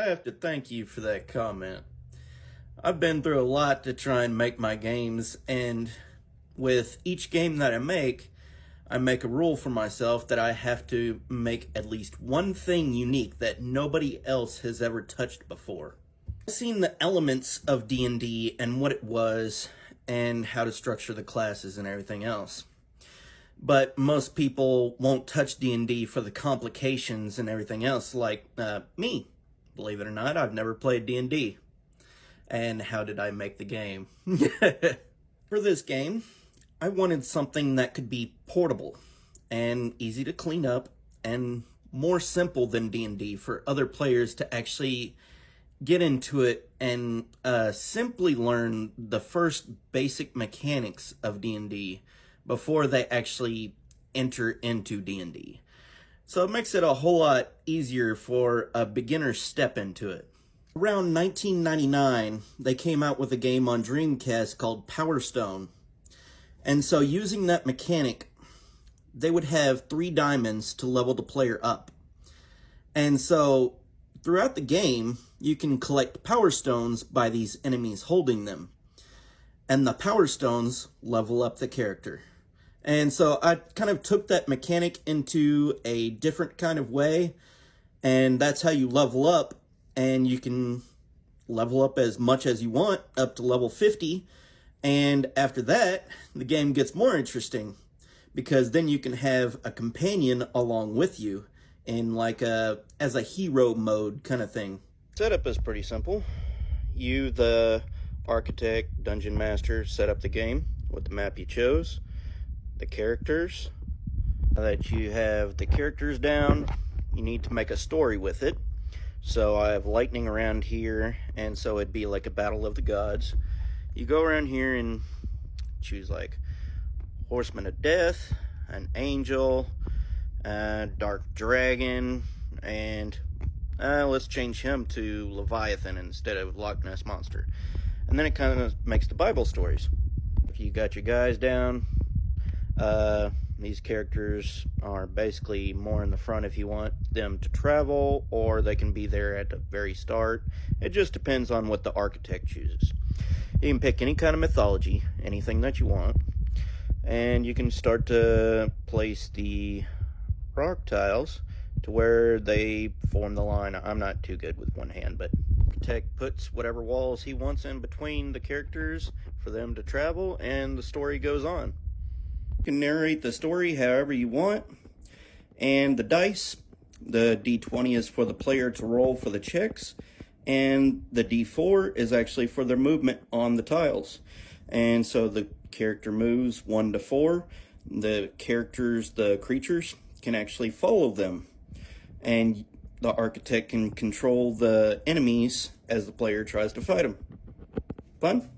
I have to thank you for that comment. I've been through a lot to try and make my games, and with each game that I make a rule for myself that I have to make at least one thing unique that nobody else has ever touched before. I've seen the elements of D&D and what it was and how to structure the classes and everything else. But most people won't touch D&D for the complications and everything else, like me. Believe it or not, I've never played D&D. And how did I make the game? For this game, I wanted something that could be portable and easy to clean up and more simple than D&D for other players to actually get into it and simply learn the first basic mechanics of D&D before they actually enter into D&D. So it makes it a whole lot easier for a beginner step into it. Around 1999, they came out with a game on Dreamcast called Powerstone. And so using that mechanic, they would have 3 diamonds to level the player up. And so throughout the game, you can collect Power Stones by these enemies holding them. And the Power Stones level up the character. And so I kind of took that mechanic into a different kind of way. And that's how you level up. And you can level up as much as you want, up to level 50. And after that, the game gets more interesting, because then you can have a companion along with you in like as a hero mode kind of thing. Setup is pretty simple. You, the architect, dungeon master, set up the game with the map you chose, the characters. Now that you have the characters down, you need to make a story with it. So I have lightning around here, and so it'd be like a battle of the gods. You go around here and choose like Horseman of Death, an Angel, a Dark Dragon, and let's change him to Leviathan instead of Loch Ness Monster. And then it kind of makes the Bible stories. If you got your guys down, these characters are basically more in the front if you want them to travel, or they can be there at the very start. It just depends on what the architect chooses. You can pick any kind of mythology, anything that you want, and you can start to place the rock tiles to where they form the line. I'm not too good with one hand, but the architect puts whatever walls he wants in between the characters for them to travel, and the story goes on. You can narrate the story however you want, and the dice, the D20 is for the player to roll for the checks, and the D4 is actually for their movement on the tiles. And so the character moves 1 to 4. The characters, the creatures, can actually follow them. And the architect can control the enemies as the player tries to fight them. Fun?